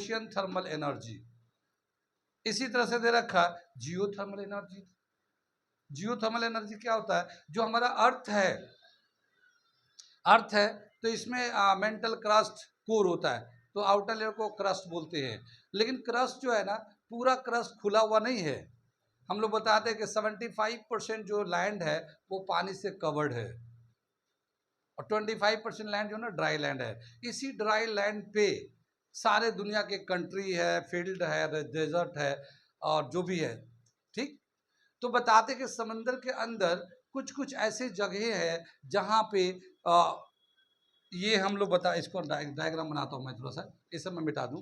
Ocean thermal energy. इसी तरह से दे रखा जियोथर्मल एनर्जी। जियोथर्मल एनर्जी क्या होता है? जो हमारा अर्थ है तो इसमें मेंटल क्रस्ट कोर होता है, तो आउटर लेयर को क्रस्ट बोलते हैं। लेकिन क्रस्ट जो है ना, पूरा क्रस्ट खुला हुआ नहीं है। हम लोग बताते हैं कि 75% जो लैंड है वो पानी से कवर्ड है और 25% लैंड जो ना ड्राई लैंड है। इसी ड्राई लैंड पे सारे दुनिया के कंट्री है, फील्ड है, डेजर्ट है और जो भी है, ठीक। तो बताते कि समंदर के अंदर कुछ कुछ ऐसे जगह है जहाँ पे ये हम लोग इसको डायग्राम बनाता हूँ मैं थोड़ा सा, ये सब मैं मिटा दूँ।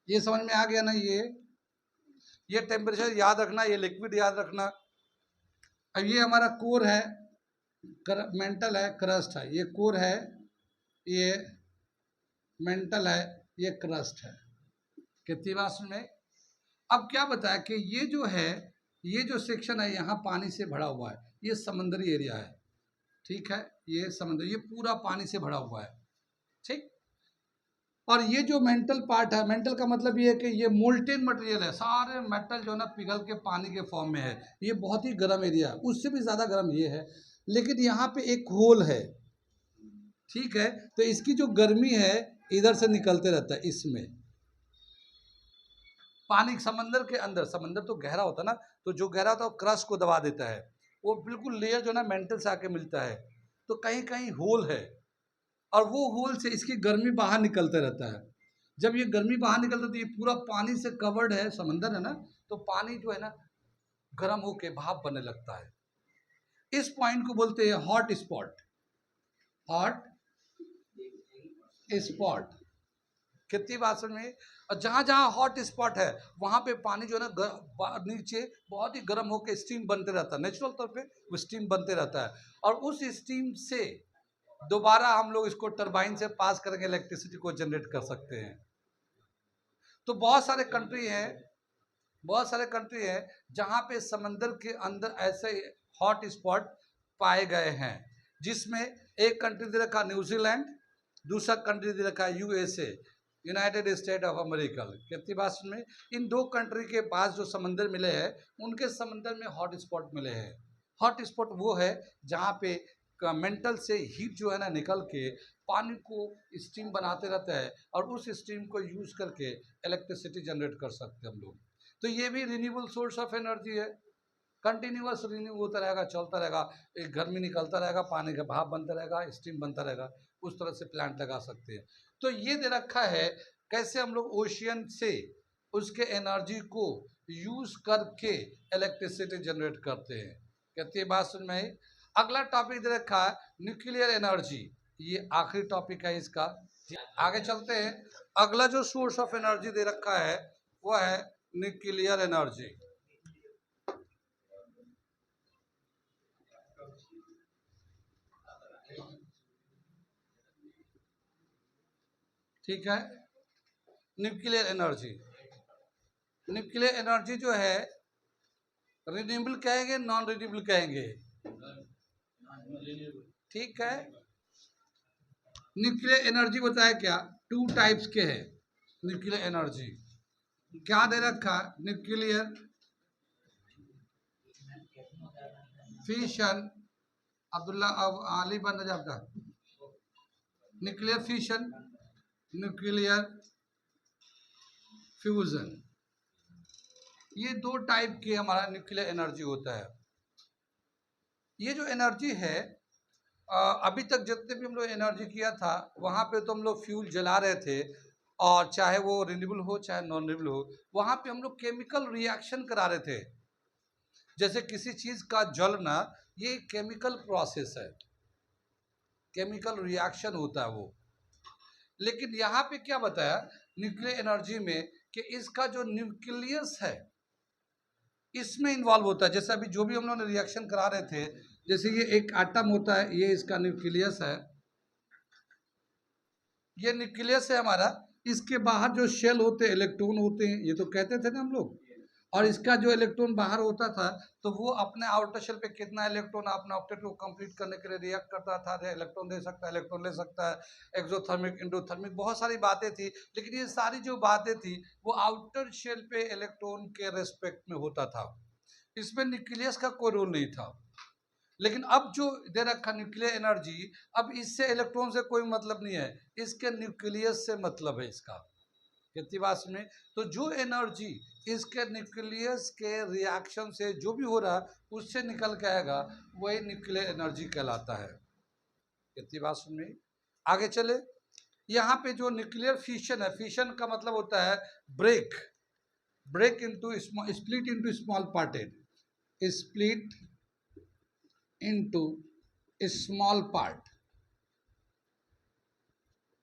ये समझ में आ गया ना? ये टेम्परेचर याद रखना, ये लिक्विड याद रखना। अब ये हमारा कोर है, मेंटल है, क्रस्ट है। ये कोर है, ये मेंटल है, ये क्रस्ट है। कितनी बात सुन में? अब क्या बताया कि ये जो है, ये जो सेक्शन है यहाँ पानी से भरा हुआ है, ये समुद्री एरिया है, ठीक है। ये समुद्र, ये पूरा पानी से भरा हुआ है, ठीक। और ये जो मेंटल पार्ट है, मेंटल का मतलब ये है कि ये मोल्टेन मटेरियल है, सारे मेटल जो ना पिघल के पानी के फॉर्म में है। ये बहुत ही गर्म एरिया है, उससे भी ज़्यादा गर्म ये है। लेकिन यहाँ पे एक होल है, ठीक है। तो इसकी जो गर्मी है इधर से निकलते रहता है, इसमें पानी समंदर के अंदर। समंदर तो गहरा होता है ना, तो जो गहरा होता है वो क्रस्ट को दबा देता है, वो बिल्कुल लेयर जो ना मेंटल से आके मिलता है। तो कहीं कहीं होल है और वो होल से इसकी गर्मी बाहर निकलते रहता है। जब ये गर्मी बाहर निकलता है तो ये पूरा पानी से कवर्ड है, समंदर है ना, तो पानी जो है ना गर्म होके भाप बनने लगता है। इस पॉइंट को बोलते हैं हॉट स्पॉट। हॉट स्पॉट, कितनी बात समझ में? और जहाँ जहाँ हॉट स्पॉट है वहाँ पे पानी जो है ना नीचे बहुत ही गर्म होकर स्टीम बनते रहता है, नेचुरल तौर पे वो स्टीम बनते रहता है। और उस स्टीम से दोबारा हम लोग इसको टरबाइन से पास करके इलेक्ट्रिसिटी को जनरेट कर सकते हैं। तो बहुत सारे कंट्री हैं जहाँ पे समंदर के अंदर ऐसे हॉट स्पॉट पाए गए हैं, जिसमें एक कंट्री दे रखा न्यूजीलैंड, दूसरा कंट्री दे रखा USA, United state of America. कितनी बात में? इन दो कंट्री के पास जो समंदर मिले हैं, उनके समंदर में हॉट स्पॉट मिले हैं। हॉट स्पॉट वो है जहाँ पे मेंटल से हीट जो है ना निकल के पानी को स्टीम बनाते रहता है और उस स्टीम को यूज करके इलेक्ट्रिसिटी जनरेट कर सकते हैं हम लोग। तो ये भी रिन्यूएबल सोर्स ऑफ एनर्जी है, कंटिन्यूअस रिन्यू होता रहेगा, चलता रहेगा, एक गर्मी निकलता रहेगा, पानी का भाप बनता रहेगा, स्टीम बनता रहेगा। उस तरह से प्लांट लगा सकते हैं। तो ये दे रखा है कैसे हम लोग ओशियन से उसके एनर्जी को यूज करके इलेक्ट्रिसिटी जनरेट करते हैं। कहती है बात सुन में? अगला टॉपिक दे रखा है न्यूक्लियर एनर्जी। ये आखिरी टॉपिक है इसका। आगे चलते हैं। अगला जो सोर्स ऑफ एनर्जी दे रखा है वो है न्यूक्लियर एनर्जी। ठीक है, न्यूक्लियर एनर्जी। न्यूक्लियर एनर्जी जो है रिन्यूएबल कहेंगे, नॉन रिन्यूएबल कहेंगे? ठीक है। न्यूक्लियर एनर्जी बताया क्या? 2 टाइप्स के हैं न्यूक्लियर एनर्जी। क्या दे रखा? Nuclear fission. अब्दुल्ला अब आली बन जाता। न्यूक्लियर फिशन, न्यूक्लियर फ्यूजन, ये 2 टाइप के हमारा न्यूक्लियर एनर्जी होता है। ये जो एनर्जी है अभी तक जितने भी हम लोग एनर्जी किया था वहाँ पे तो हम लोग फ्यूल जला रहे थे, और चाहे वो रिन्यूएबल हो चाहे नॉन रिन्यूएबल हो, वहाँ पे हम लोग केमिकल रिएक्शन करा रहे थे। जैसे किसी चीज़ का जलना, ये केमिकल प्रोसेस है, केमिकल रिएक्शन होता है वो। लेकिन यहाँ पे क्या बताया न्यूक्लियर एनर्जी में कि इसका जो न्यूक्लियस है इसमें इन्वॉल्व होता है। जैसे अभी जो भी हम लोग ने रिएक्शन करा रहे थे, जैसे ये एक एटम होता है, ये इसका न्यूक्लियस है, ये न्यूक्लियस है हमारा। इसके बाहर जो शेल होते हैं, इलेक्ट्रॉन होते हैं, ये तो कहते थे ना हम लोग। और इसका जो इलेक्ट्रॉन बाहर होता था तो वो अपने आउटर शेल पे कितना इलेक्ट्रॉन अपने ऑक्टेट को कंप्लीट करने के लिए रिएक्ट करता था, इलेक्ट्रॉन दे सकता है, इलेक्ट्रॉन ले सकता है, एक्सोथर्मिक, इंडोथर्मिक, बहुत सारी बातें थी। लेकिन ये सारी जो बातें थी वो आउटर शेल पे इलेक्ट्रॉन के रेस्पेक्ट में होता था, इसमें न्यूक्लियस का कोई रोल नहीं था। लेकिन अब जो दे रखा न्यूक्लियर एनर्जी, अब इससे इलेक्ट्रॉन से कोई मतलब नहीं है, इसके न्यूक्लियस से मतलब है इसका। कितनी बात में तो जो एनर्जी इसके न्यूक्लियस के रिएक्शन से जो भी हो रहा उससे निकल के आएगा वही न्यूक्लियर एनर्जी कहलाता है। कितनी बात में आगे चले। यहाँ पे जो न्यूक्लियर फिशन है, फिशन का मतलब होता है break into split into small parted, split into small part,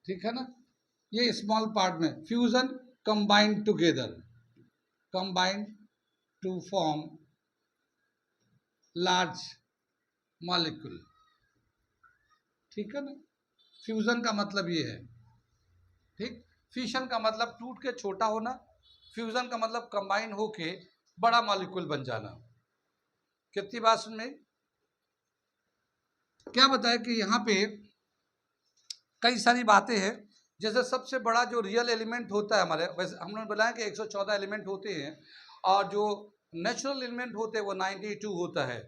ठीक है ना। ये स्मॉल पार्ट में fusion, combined together, combined to form large molecule, ठीक है ना। फ्यूजन का मतलब ये है, ठीक। फिशन का मतलब टूट के छोटा होना, फ्यूजन का मतलब कंबाइन होके बड़ा मॉलिक्यूल बन जाना। कितनी बात सुन में क्या बताया कि यहाँ पे कई सारी बातें हैं। जैसे सबसे बड़ा जो रियल एलिमेंट होता है हमारे, वैसे हमने बताया कि 114 एलिमेंट होते हैं और जो नेचुरल एलिमेंट होते हैं वो 92 होता है।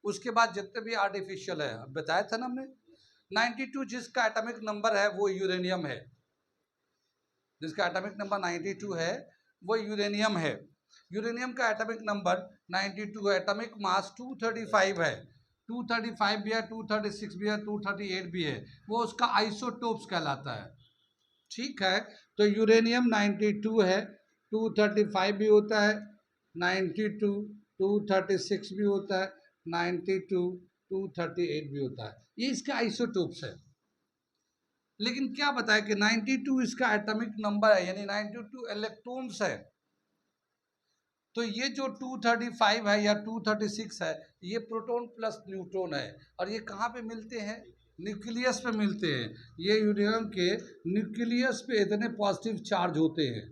उसके बाद जितने भी आर्टिफिशियल है, बताया था ना हमने, 92 जिसका एटॉमिक नंबर है वो यूरेनियम है, जिसका एटॉमिक नंबर 92 है वो यूरेनियम है। यूरेनियम का एटॉमिक नंबर 92 है, एटॉमिक मास 235 है, 235 भी है, 236 भी है, 238 भी है, वो उसका आइसोटोप्स कहलाता है, ठीक है। तो यूरेनियम 92 है, 235 भी होता है, 92, 236 भी होता है, 92, 238 भी होता है, ये इसका आइसोटोप्स है। लेकिन क्या बताया कि 92 इसका एटॉमिक नंबर है, यानी 92 इलेक्ट्रॉन्स है। तो ये जो 235 है या 236 है ये प्रोटॉन प्लस न्यूट्रॉन है, और ये कहाँ पे मिलते हैं, न्यूक्लियस पे मिलते हैं। ये यूरेनियम के न्यूक्लियस पे इतने पॉजिटिव चार्ज होते हैं,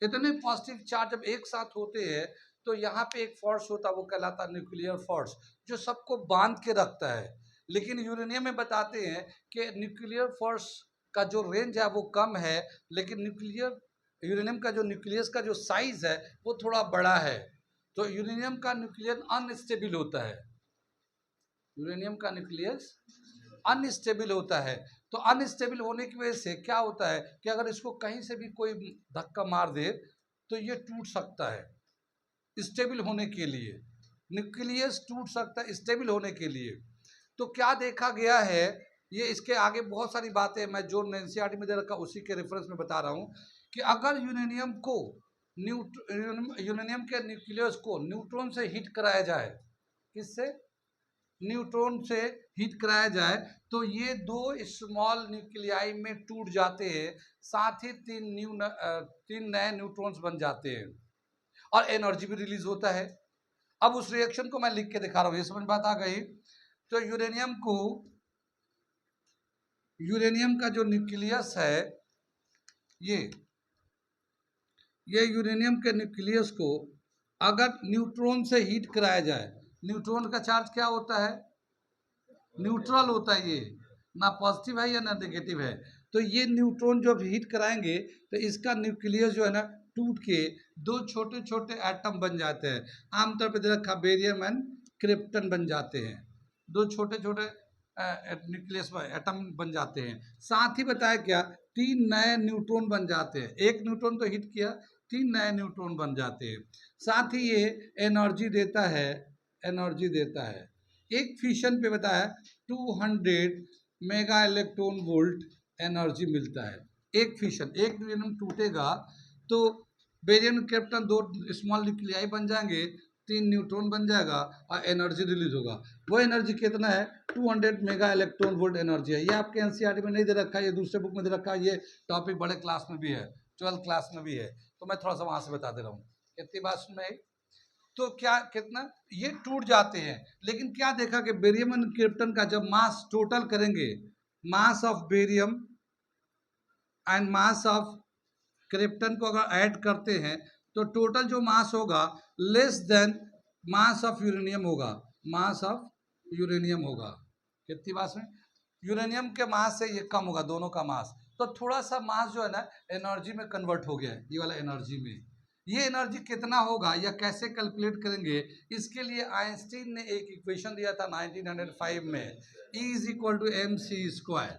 इतने पॉजिटिव चार्ज जब एक साथ होते हैं तो यहाँ पे एक फोर्स होता है, वो कहलाता है न्यूक्लियर फोर्स, जो सबको बांध के रखता है। लेकिन यूरेनियम में बताते हैं कि न्यूक्लियर फोर्स का जो रेंज है वो कम है, लेकिन यूरेनियम का जो न्यूक्लियस का जो साइज है वो थोड़ा बड़ा है। तो यूरेनियम का न्यूक्लियस अनस्टेबल होता है, यूरेनियम का न्यूक्लियस अनस्टेबल होता है। तो अनस्टेबल होने की वजह से क्या होता है कि अगर इसको कहीं से भी कोई धक्का मार दे तो ये टूट सकता है। स्टेबल होने के लिए न्यूक्लियस टूट सकता है, स्टेबल होने के लिए। तो क्या देखा गया है, ये इसके आगे बहुत सारी बातें मैं जो एनसीईआरटी में दे रखा उसी के रेफरेंस में बता रहा हूँ कि अगर यूरेनियम के न्यूक्लियस को न्यूट्रॉन से हिट कराया जाए, किससे, न्यूट्रॉन से हिट कराया जाए, तो ये दो स्मॉल न्यूक्लियाई में टूट जाते हैं, साथ ही तीन नए न्यूट्रॉन्स बन जाते हैं और एनर्जी भी रिलीज होता है। अब उस रिएक्शन को मैं लिख के दिखा रहा हूँ, ये समझ बात आ गई। तो यूरेनियम का जो न्यूक्लियस है, ये यूरेनियम के न्यूक्लियस को अगर न्यूट्रॉन से हीट कराया जाए, न्यूट्रॉन का चार्ज क्या होता है, न्यूट्रल होता है, ये ना पॉजिटिव है या ना नेगेटिव है। तो ये न्यूट्रॉन जब हीट कराएंगे तो इसका न्यूक्लियस जो है ना टूट के दो छोटे छोटे एटम बन जाते हैं, आमतौर पर देखा बेरियम एंड क्रिप्टन बन जाते हैं, दो छोटे छोटे न्यूक्लियस एटम बन जाते हैं। साथ ही बताया क्या, तीन नए न्यूट्रॉन बन जाते हैं, एक न्यूट्रॉन तो हिट किया, तीन नए न्यूट्रॉन बन जाते हैं। साथ ही ये एनर्जी देता है, एक फिशन पे बताया 200 मेगा इलेक्ट्रॉन वोल्ट एनर्जी मिलता है। एक फिशन, एक यूरेनियम टूटेगा तो बेरियम कैप्टन दो स्मॉल न्यूक्लियाई बन जाएंगे, तीन न्यूट्रॉन बन जाएगा और एनर्जी रिलीज होगा। वो एनर्जी कितना है, 200 मेगा इलेक्ट्रॉन वोल्ट एनर्जी है। ये आपके एनसीईआरटी में नहीं दे रखा है, ये दूसरे बुक में दे रखा है, ये टॉपिक बड़े क्लास में भी है, 12th क्लास में भी है, तो मैं थोड़ा सा वहां से बता दे रहा हूँ। कितनी बात सुन में, तो क्या कितना ये टूट जाते हैं। लेकिन क्या देखा कि बेरियम एंड क्रिप्टन का जब मास टोटल करेंगे, mass of barium and mass of krypton को अगर ऐड करते हैं तो टोटल जो मास होगा less then mass of uranium होगा, मास ऑफ यूरेनियम होगा। कितनी मास में? यूरेनियम के मास से ये कम होगा, दोनों का मास। तो थोड़ा सा मास जो है ना एनर्जी में कन्वर्ट हो गया है, ये वाला एनर्जी में। ये एनर्जी कितना होगा या कैसे कैलकुलेट करेंगे, इसके लिए आइंस्टीन ने एक इक्वेशन दिया था 1905 में, E is equal to M C square.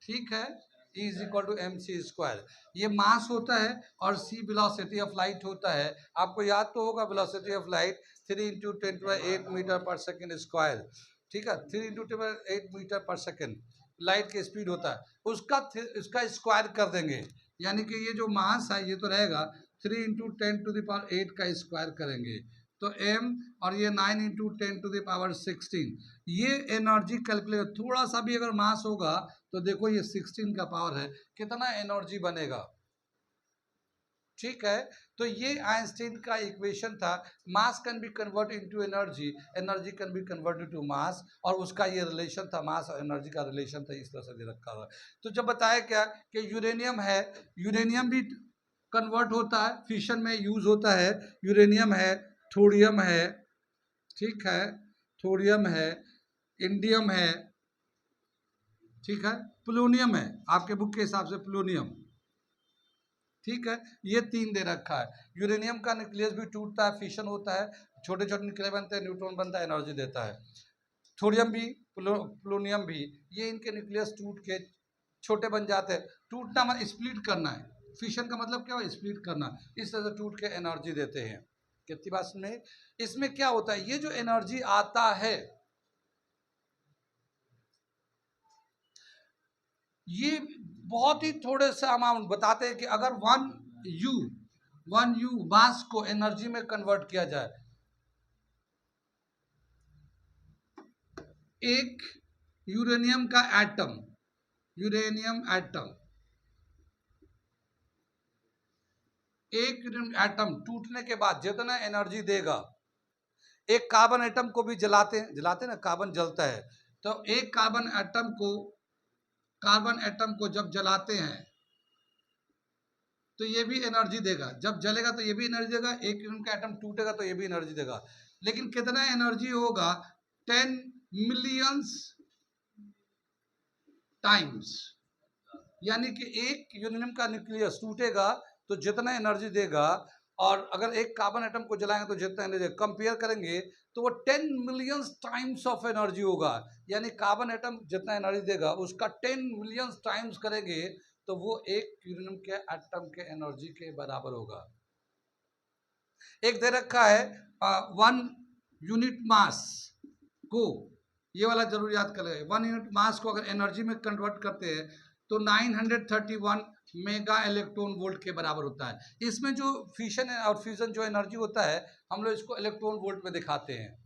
ठीक है, E is equal to M C square. ये मास होता है और C वेलोसिटी ऑफ लाइट होता है। आपको याद तो होगा velocity of light 3 into 10⁸ metre per second square. ठीक है, 3 into 10⁸ metre per second light की स्पीड होता है, उसका स्क्वायर कर देंगे। यानी कि ये जो मास है ये तो रहेगा 3 इंटू 10⁸ का स्क्वायर करेंगे तो m, और ये 9 इंटू 10⁻16। ये एनर्जी कैलकुलेट, थोड़ा सा भी अगर मास होगा तो देखो ये 16 का पावर है, कितना एनर्जी बनेगा। ठीक है, तो ये आइंस्टीन का इक्वेशन था। Mass can be convert into energy, energy can be converted to mass, और उसका ये रिलेशन था, मास और एनर्जी का रिलेशन था, इस तरह से दे रखा हुआ। तो जब बताया क्या कि यूरेनियम है, यूरेनियम भी कन्वर्ट होता है, फिशन में यूज होता है। यूरेनियम है, थोरियम है, ठीक है, थोरियम है, इंडियम है, ठीक है, प्लूनियम है, आपके बुक के हिसाब से प्लूनियम। ठीक है, ये 3 दे रखा है। यूरेनियम का न्यूक्लियस भी टूटता है, फिशन होता है, छोटे छोटे न्यूक्लियस बनते हैं, न्यूट्रॉन बनता है, एनर्जी देता है। थोरियम भी, प्लूनियम भी, ये इनके न्यूक्लियस टूट के छोटे बन जाते हैं। टूटना मतलब स्प्लिट करना है, फिशन का मतलब क्या है? स्प्लिट करना। इस तरह से टूट के एनर्जी देते हैं। कितनी बात में इसमें क्या होता है, ये जो एनर्जी आता है ये बहुत ही थोड़े से अमाउंट बताते हैं कि अगर 1 यू मास को एनर्जी में कन्वर्ट किया जाए, एक यूरेनियम का एटम, यूरेनियम एटम, एक एटम टूटने के बाद जितना एनर्जी देगा, एक कार्बन एटम को भी जलाते हैं ना, कार्बन जलता है, तो एक कार्बन एटम को जब जलाते हैं तो ये भी एनर्जी देगा, जब जलेगा तो ये भी एनर्जी देगा, एक यूरेनियम का एटम टूटेगा तो ये भी एनर्जी देगा। लेकिन कितना एनर्जी होगा? 10 मिलियंस टाइम्स। यानी कि एक यूरेनियम का न्यूक्लियस टूटेगा तो जितना एनर्जी देगा, और अगर एक कार्बन एटम को जलाएंगे तो जितना एनर्जी कंपेयर करेंगे तो वो 10 मिलियंस टाइम्स ऑफ एनर्जी होगा। यानी कार्बन एटम जितना एनर्जी देगा उसका 10 मिलियंस टाइम्स करेंगे तो वो एक यूरेनियम के एटम के एनर्जी के बराबर होगा। एक दे रखा है 1 यूनिट मास को, ये वाला जरूर याद करें, 1 यूनिट मास को अगर एनर्जी में कन्वर्ट करते हैं तो 931 मेगा इलेक्ट्रॉन वोल्ट के बराबर होता है। इसमें जो फिशन और फ्यूजन जो एनर्जी होता है हम लोग इसको इलेक्ट्रॉन वोल्ट में दिखाते हैं।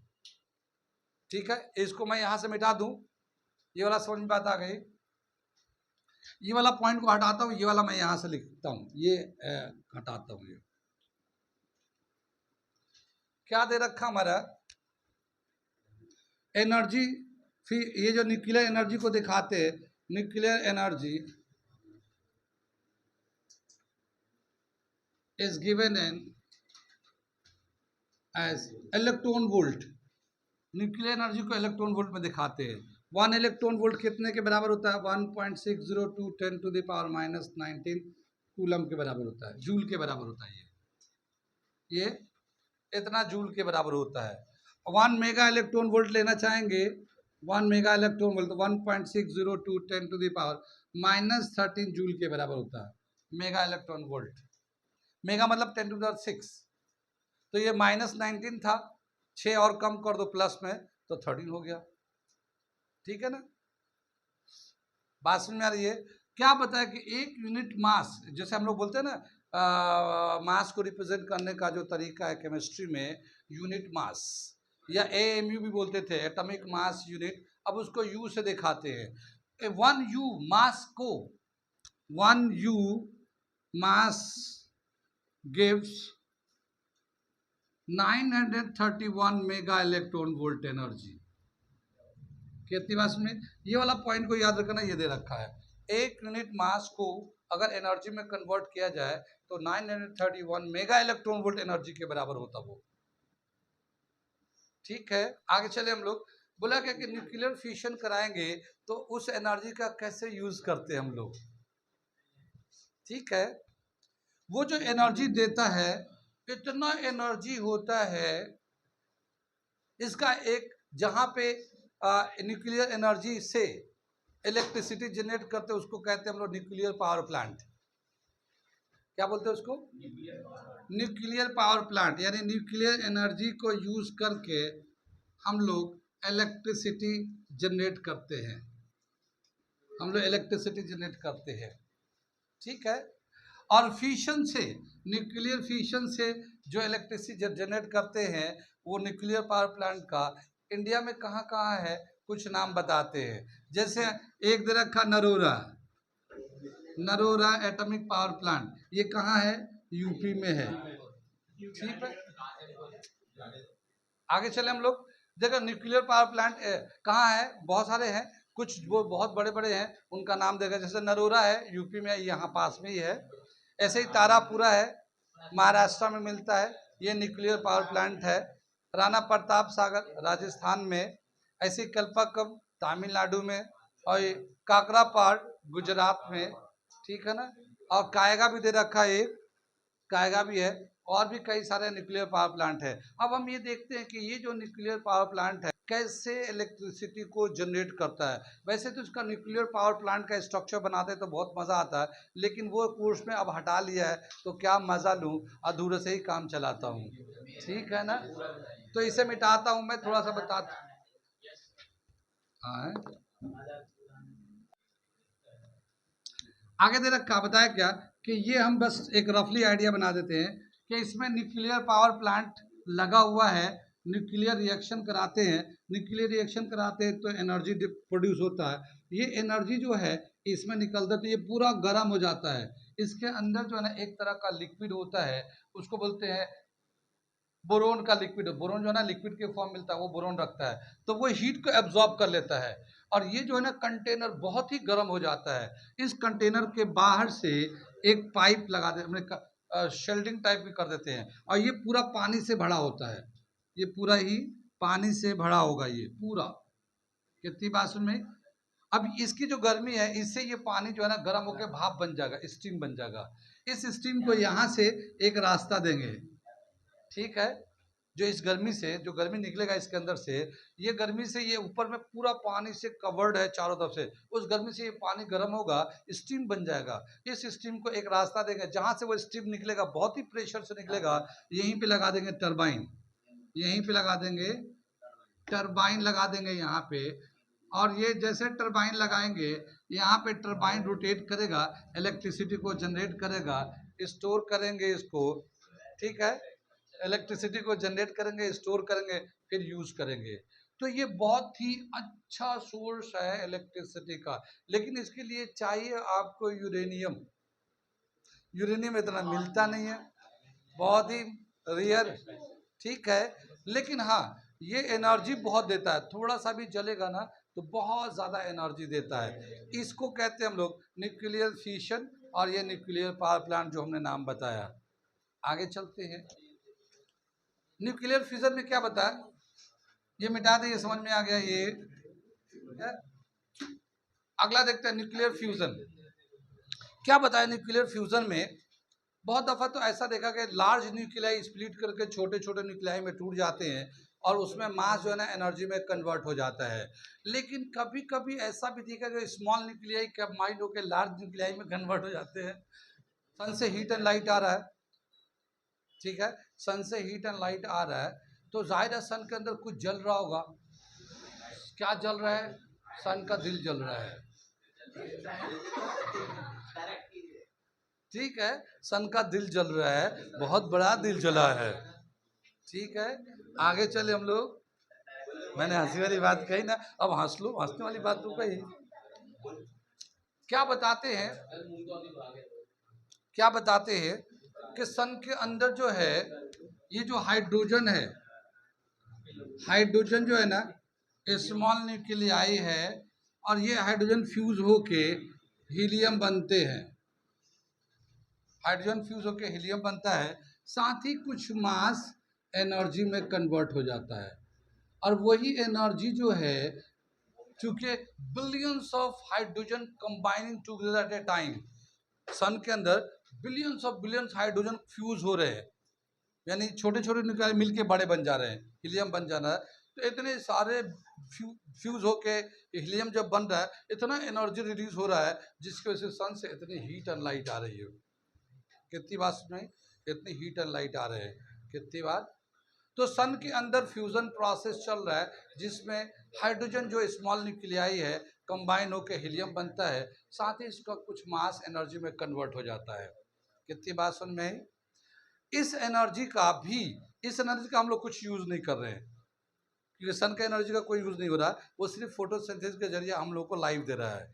ठीक है, इसको मैं यहां से मिटा दूं, ये वाला समझ में बात आ गई। ये वाला पॉइंट को हटाता हूं, ये वाला मैं यहां से लिखता हूं, ये हटाता हूं। ये क्या दे रखा हमारा एनर्जी, फिर ये जो न्यूक्लियर एनर्जी को दिखाते हैं, nuclear energy is given in as electron volt. Nuclear energy को इलेक्ट्रॉन वोल्ट में दिखाते हैं। 1 इलेक्ट्रॉन वोल्ट कितने के बराबर होता है? 1.602 10⁻⁻19 कूलम के बराबर होता है, जूल के बराबर होता है। ये इतना जूल के बराबर होता है। 1 मेगा इलेक्ट्रॉन वोल्ट लेना चाहेंगे, 1 मेगा इलेक्ट्रॉन वोल्ट 1.602 10⁻⁻13 जूल के बराबर होता है मेगा इलेक्ट्रॉन वोल्ट। मेगा मतलब 10⁻6, तो ये -19 था, 6 और कम कर दो प्लस में तो 13 हो गया। ठीक है ना, बात समझ में आ रही है? क्या बताया कि एक यूनिट मास, जैसे हम लोग बोलते हैं ना मास को रिप्रेजेंट करने का जो तरीका है केमिस्ट्री में, यूनिट मास या AMU भी बोलते थे, एटॉमिक मास यूनिट, अब उसको U से दिखाते हैं। 1 U मास को 1 U मास gives 931 mega electron volt energy. कितनी बात में? ये वाला पॉइंट को याद रखना, ये दे रखा है 1 यूनिट मास को अगर एनर्जी में कन्वर्ट किया जाए तो 931 मेगा इलेक्ट्रॉन वोल्ट एनर्जी के बराबर होता वो। ठीक है, आगे चले हम लोग। बोला क्या कि न्यूक्लियर फ्यूजन कराएंगे तो उस एनर्जी का कैसे यूज करते हैं हम लोग। ठीक है, वो जो एनर्जी देता है इतना एनर्जी होता है, इसका एक जहां पे न्यूक्लियर एनर्जी से इलेक्ट्रिसिटी जनरेट करते हैं उसको कहते हैं हम लोग न्यूक्लियर पावर प्लांट। क्या बोलते हैं उसको? Nuclear power plant. यानी न्यूक्लियर एनर्जी को यूज करके हम लोग इलेक्ट्रिसिटी जनरेट करते हैं, हम लोग इलेक्ट्रिसिटी जनरेट करते हैं। ठीक है, और फ्यूशन से, न्यूक्लियर फ्यूशन से जो इलेक्ट्रिसिटी जनरेट करते हैं वो न्यूक्लियर पावर प्लांट का इंडिया में कहाँ कहाँ है कुछ नाम बताते हैं। जैसे एक दे रखा Narora, Narora atomic power plant, ये कहाँ है? यूपी में है। ठीक है, आगे चले हम लोग। देखो न्यूक्लियर पावर प्लांट कहाँ है, बहुत सारे हैं, कुछ वो बहुत बड़े बड़े हैं उनका नाम देखा। जैसे नरोरा है यूपी में, यहाँ पास में ही है। ऐसे ही तारापुरा है, महाराष्ट्र में मिलता है, ये न्यूक्लियर पावर प्लांट है। राणा प्रताप सागर राजस्थान में, ऐसे ही कल्पाकम तमिलनाडु में, और काकरापाड़ गुजरात में। ठीक है ना, और कायगा भी दे रखा है, एक कायगा भी है, और भी कई सारे न्यूक्लियर पावर प्लांट है। अब हम ये देखते हैं कि ये जो न्यूक्लियर पावर प्लांट है कैसे इलेक्ट्रिसिटी को जनरेट करता है। वैसे तो इसका न्यूक्लियर पावर प्लांट का स्ट्रक्चर बनाते तो बहुत मज़ा आता है, लेकिन वो कोर्स में अब हटा लिया है तो क्या मज़ा लूँ, अधूरे से ही काम चलाता हूँ। ठीक है ना, तो इसे मिटाता हूँ मैं, थोड़ा सा बताता। हाँ, आगे दे रखा बताया क्या कि ये हम बस एक रफली आइडिया बना देते हैं कि इसमें न्यूक्लियर पावर प्लांट लगा हुआ है, न्यूक्लियर रिएक्शन कराते हैं, न्यूक्लियर रिएक्शन कराते हैं तो एनर्जी प्रोड्यूस होता है। ये एनर्जी जो है इसमें निकलता है तो ये पूरा गर्म हो जाता है। इसके अंदर जो है ना एक तरह का लिक्विड होता है, उसको बोलते हैं बोरोन का लिक्विड। बोरोन जो है ना लिक्विड के फॉर्म मिलता है, वो बोरोन रखता है, तो वो हीट को एब्जॉर्ब कर लेता है। और ये जो है ना कंटेनर बहुत ही गर्म हो जाता है। इस कंटेनर के बाहर से एक पाइप लगा दे, अपने शेल्डिंग टाइप भी कर देते हैं, और ये पूरा पानी से भरा होता है। ये पूरा ही पानी से भरा होगा, ये पूरा। कितनी बात सुन में। अब इसकी जो गर्मी है इससे ये पानी जो है ना गर्म होकर भाप बन जाएगा, स्टीम बन जाएगा। इस स्टीम को यहाँ से एक रास्ता देंगे। ठीक है, जो इस गर्मी से जो गर्मी निकलेगा इसके अंदर से, ये गर्मी से ये ऊपर में पूरा पानी से कवर्ड है चारों तरफ से, उस गर्मी से ये पानी गर्म होगा, स्टीम बन जाएगा। इस स्टीम को एक रास्ता देंगे, जहां से वो स्टीम निकलेगा बहुत ही प्रेशर से निकलेगा, यहीं पे लगा देंगे टरबाइन, यहीं पे लगा देंगे टरबाइन, लगा देंगे यहाँ पे। और ये जैसे टरबाइन लगाएंगे यहाँ पे टरबाइन रोटेट करेगा, इलेक्ट्रिसिटी को जनरेट करेगा, स्टोर करेंगे इसको। ठीक है, इलेक्ट्रिसिटी को जनरेट करेंगे, स्टोर करेंगे, फिर यूज करेंगे। तो ये बहुत ही अच्छा सोर्स है इलेक्ट्रिसिटी का। लेकिन इसके लिए चाहिए आपको यूरेनियम। यूरेनियम इतना मिलता नहीं है, बहुत ही रेयर। ठीक है, लेकिन हाँ ये एनर्जी बहुत देता है, थोड़ा सा भी जलेगा ना तो बहुत ज़्यादा एनर्जी देता है। इसको कहते हैं हम लोग न्यूक्लियर फिशन, और ये न्यूक्लियर पावर प्लांट जो हमने नाम बताया। आगे चलते हैं। न्यूक्लियर फ्यूजन में क्या बताया, ये मिटा दे, ये समझ में आ गया। ये अगला देखते हैं न्यूक्लियर फ्यूजन क्या बताया। न्यूक्लियर फ्यूजन में बहुत दफा तो ऐसा देखा कि लार्ज न्यूक्लियाई स्प्लिट करके छोटे छोटे न्यूक्लियाई में टूट जाते हैं, और उसमें मास जो है ना एनर्जी में कन्वर्ट हो जाता है। लेकिन कभी कभी ऐसा भी देखा कि स्मॉल न्यूक्लियाई कंबाइंड होकर लार्ज न्यूक्लियाई में कन्वर्ट हो जाते हैं। सन से हीट एंड लाइट आ रहा है, ठीक है, सन से हीट एंड लाइट आ रहा है, तो जाहिर है सन के अंदर कुछ जल रहा होगा। क्या जल रहा है? सन का दिल जल रहा है। ठीक है, सन का दिल जल रहा है, बहुत बड़ा दिल जला है। ठीक है, आगे चले हम लोग। मैंने हंसी वाली बात कही ना, अब हंस लो, हंसने वाली बात तो कही। क्या बताते हैं, क्या बताते हैं कि सन के अंदर जो है ये जो हाइड्रोजन है, हाइड्रोजन जो है ना स्मॉल न्यूक्लियाई है, और ये हाइड्रोजन फ्यूज होके हीलियम बनते हैं, हाइड्रोजन फ्यूज होकर हीलियम बनता है, साथ ही कुछ मास एनर्जी में कन्वर्ट हो जाता है। और वही एनर्जी जो है, चूंकि billions of hydrogen combining together at a time, sun के अंदर बिलियंस हाइड्रोजन फ्यूज हो रहे हैं, यानी छोटे छोटे न्यूक्लियर मिलके बड़े बन जा रहे हैं, हीलियम बन जाना है। तो इतने सारे फ्यूज होके हीलियम जब बन रहा है, इतना एनर्जी रिलीज हो रहा है, जिसकी वजह से सन से इतनी हीट एंड लाइट आ रही है। कितनी बार सुनाई, इतनी हीट एंड लाइट आ रहे हैं, कितनी बार। तो सन के अंदर फ्यूजन प्रोसेस चल रहा है, जिसमें हाइड्रोजन जो स्मॉल न्यूक्लियाई है कंबाइन होकर हीलियम बनता है, साथ ही इसका कुछ मास एनर्जी में कन्वर्ट हो जाता है। कितनी बात सुन में आई? इस एनर्जी का भी, इस एनर्जी का हम लोग कुछ यूज नहीं कर रहे हैं, क्योंकि सन का एनर्जी का कोई यूज नहीं हो रहा, वो सिर्फ फोटोसिंथेसिस के जरिए हम लोग को लाइव दे रहा है।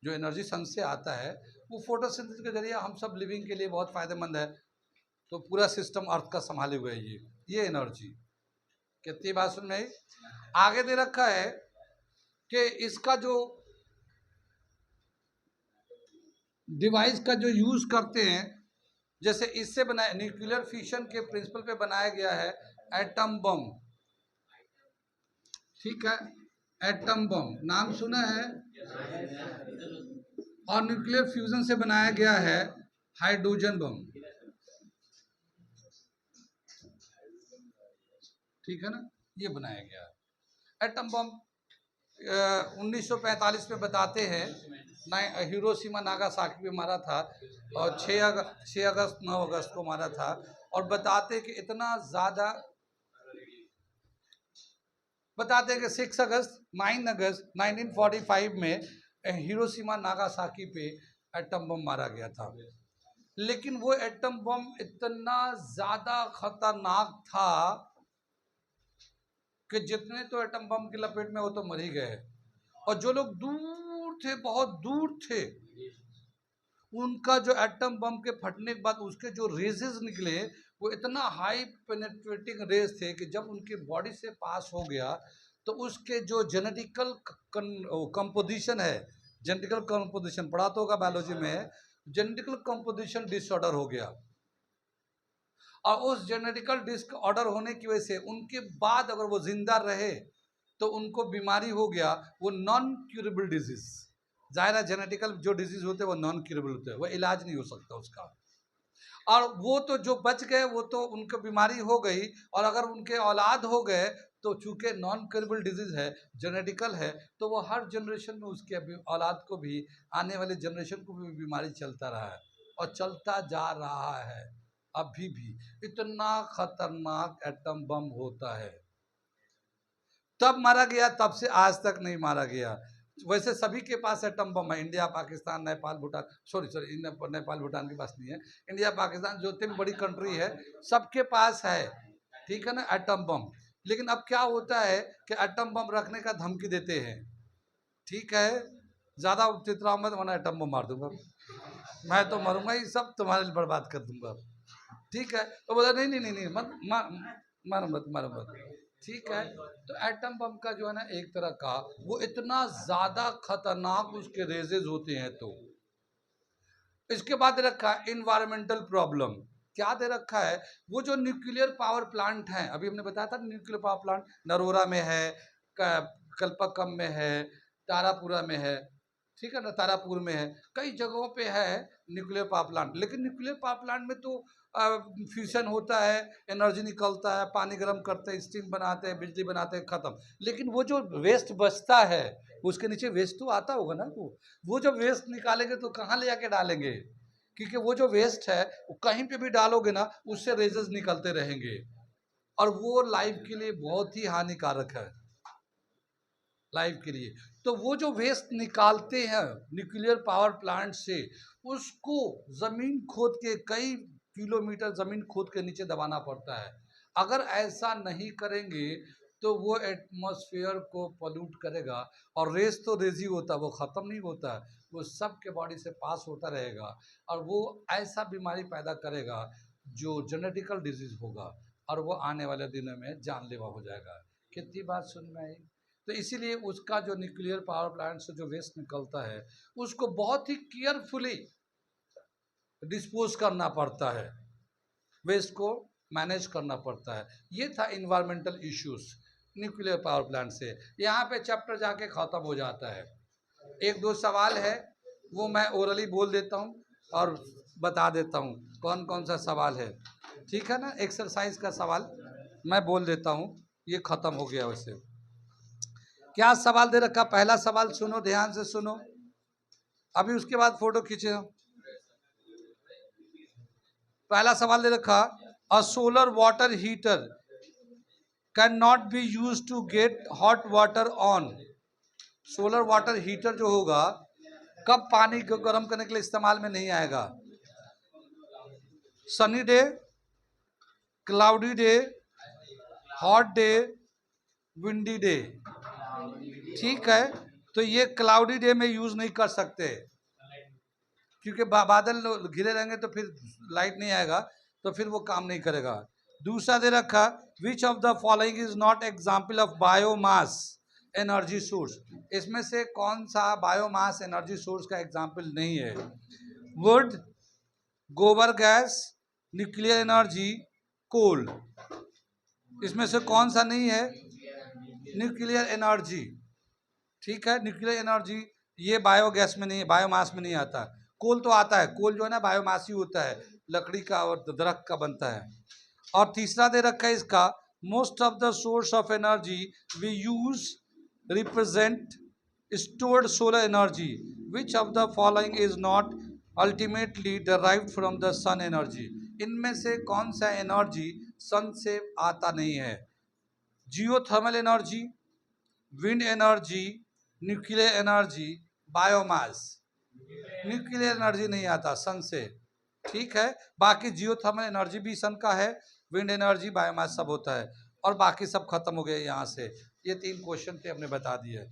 जो एनर्जी सन से आता है वो फोटोसिंथेसिस के जरिए हम सब लिविंग के लिए बहुत फायदेमंद है। तो पूरा सिस्टम अर्थ का संभाले हुए है ये एनर्जी। कितनी बात सुन में आई? आगे दे रखा है कि इसका जो डिवाइस का जो यूज करते हैं, जैसे इससे बनाया, न्यूक्लियर फिशन के प्रिंसिपल पे बनाया गया है एटम बम। ठीक है, एटम बम नाम सुना है, और न्यूक्लियर फ्यूजन से बनाया गया है हाइड्रोजन बम। ठीक है ना, ये बनाया गया एटम बम। 1945 में बताते हैं हिरोशिमा नागासाकी पे मारा था, और 6 अगस्त 9 अगस्त को मारा था। और बताते कि इतना ज़्यादा, बताते हैं कि 6 अगस्त 9 अगस्त 1945 में हिरोशिमा नागासाकी पे एटम बम मारा गया था। लेकिन वो एटम बम इतना ज़्यादा खतरनाक था कि जितने तो एटम बम की लपेट में वो तो मर ही गए, और जो लोग दूर थे, बहुत दूर थे, उनका जो एटम बम के फटने के बाद उसके जो रेजेस निकले, वो इतना हाई पेनेट्रेटिंग रेज थे कि जब उनके बॉडी से पास हो गया तो उसके जो जेनेटिकल कंपोजिशन है, जेनेटिकल कंपोजिशन पढ़ा तो होगा बायोलॉजी में, जेनेटिकल कंपोजिशन डिसऑर्डर हो गया। और उस जेनेटिकल डिसऑर्डर होने की वजह से उनके बाद अगर वो जिंदा रहे तो उनको बीमारी हो गया, वो नॉन क्यूरेबल डिजीज। जाहिर है जेनेटिकल जो डिजीज होते हैं वो नॉन क्यूरेबल होते हैं, वो इलाज नहीं हो सकता उसका। और वो तो जो बच गए वो तो उनको बीमारी हो गई, और अगर उनके औलाद हो गए तो चूंकि नॉन क्यूरेबल डिजीज है, जेनेटिकल है, तो वो हर जनरेशन में उसके औलाद को भी, आने वाले जनरेशन को भी बीमारी चलता रहा है और चलता जा रहा है अभी भी। इतना खतरनाक एटम बम होता है। तब मारा गया, तब से आज तक नहीं मारा गया। वैसे सभी के पास एटम बम है, इंडिया पाकिस्तान नेपाल भूटान, सॉरी नेपाल भूटान के पास नहीं है, इंडिया पाकिस्तान जो इतनी बड़ी कंट्री है सबके पास है। ठीक है ना, एटम बम। लेकिन अब क्या होता है कि एटम बम रखने का धमकी देते हैं। ठीक है, ज्यादा चित्रा मत, वरना एटम बम मार दूंगा, मैं तो मरूंगा ही, सब तुम्हारे लिए बर्बाद कर दूंगा। ठीक है, तो बोला नहीं नहीं नहीं नहीं, मत मारो मत, मारो मत। ठीक है, तो एटम बम का जो है ना, एक तरह का वो इतना ज्यादा खतरनाक उसके रेजेज होते हैं। तो इसके बाद दे रखा है इन्वायरमेंटल प्रॉब्लम। क्या दे रखा है? वो जो न्यूक्लियर पावर प्लांट है, अभी हमने बताया था न्यूक्लियर पावर प्लांट नरोरा में है, कल्पक्कम में है, तारापुरा में है। ठीक है ना, तारापुर में है, कई जगहों पे है न्यूक्लियर पावर प्लांट। लेकिन न्यूक्लियर पावर प्लांट में तो फ्यूशन होता है, एनर्जी निकलता है, पानी गर्म करते हैं, स्टीम बनाते हैं, बिजली बनाते हैं, खत्म। लेकिन वो जो वेस्ट बचता है, उसके नीचे वेस्ट तो आता होगा ना, वो जब वेस्ट निकालेंगे तो कहाँ ले जाके डालेंगे? क्योंकि वो जो वेस्ट है वो कहीं पे भी डालोगे ना, उससे रेजेस निकलते रहेंगे, और वो लाइफ के लिए बहुत ही हानिकारक है, लाइफ के लिए। तो वो जो वेस्ट निकालते हैं न्यूक्लियर पावर प्लांट से, उसको जमीन खोद के, कई किलोमीटर जमीन खोद के नीचे दबाना पड़ता है। अगर ऐसा नहीं करेंगे तो वो एटमॉस्फेयर को पोल्यूट करेगा, और रेस तो रेज ही होता है, वो ख़त्म नहीं होता, वो सबके बॉडी से पास होता रहेगा, और वो ऐसा बीमारी पैदा करेगा जो जेनेटिकल डिजीज होगा, और वो आने वाले दिनों में जानलेवा हो जाएगा। कितनी बात सुन में आई? तो इसीलिए उसका जो न्यूक्लियर पावर प्लांट से जो वेस्ट निकलता है उसको बहुत ही केयरफुली डिस्पोज करना पड़ता है, वेस्ट को मैनेज करना पड़ता है। ये था environmental issues nuclear power plant से। यहाँ पे चैप्टर जाके ख़त्म हो जाता है। एक दो सवाल है वो मैं ओरली बोल देता हूँ और बता देता हूँ कौन कौन सा सवाल है, ठीक है ना। एक्सरसाइज का सवाल मैं बोल देता हूँ, ये ख़त्म हो गया। वैसे क्या सवाल दे रखा, पहला सवाल सुनो, ध्यान से सुनो, अभी उसके बाद फोटो खींचे। पहला सवाल दे रखा, a solar water heater can not be use to get hot water on. Solar water heater जो होगा कब पानी को गर्म करने के लिए इस्तेमाल में नहीं आएगा? Sunny day, cloudy day, hot day, windy day. ठीक है, तो ये क्लाउडी डे में यूज नहीं कर सकते क्योंकि बादल घिरे रहेंगे तो फिर लाइट नहीं आएगा, तो फिर वो काम नहीं करेगा। दूसरा दे रखा, which of the following is not example of biomass energy source. इसमें से कौन सा बायोमास एनर्जी सोर्स का एग्जाम्पल नहीं है? वुड, गोबर गैस, न्यूक्लियर एनर्जी, कोल। इसमें से कौन सा नहीं है? Nuclear energy. ठीक है, न्यूक्लियर एनर्जी ये बायोगैस में नहीं है, बायोमास में नहीं आता। कोल तो आता है, कोल जो है ना बायोमास ही होता है, लकड़ी का और दरख्त का बनता है। और तीसरा दे रखा है इसका, most of the source of energy we use represent stored solar energy. Which of the following is not ultimately derived from the sun energy? इनमें से कौन सा एनर्जी सन से आता नहीं है? Geothermal energy, wind energy, nuclear energy, biomass. Nuclear energy नहीं आता सन से, ठीक है। बाकी जियोथर्मल एनर्जी भी सन का है, विंड एनर्जी, बायोमास सब होता है, और बाकी सब खत्म हो गए यहाँ से। ये 3 क्वेश्चन थे, हमने बता दिए।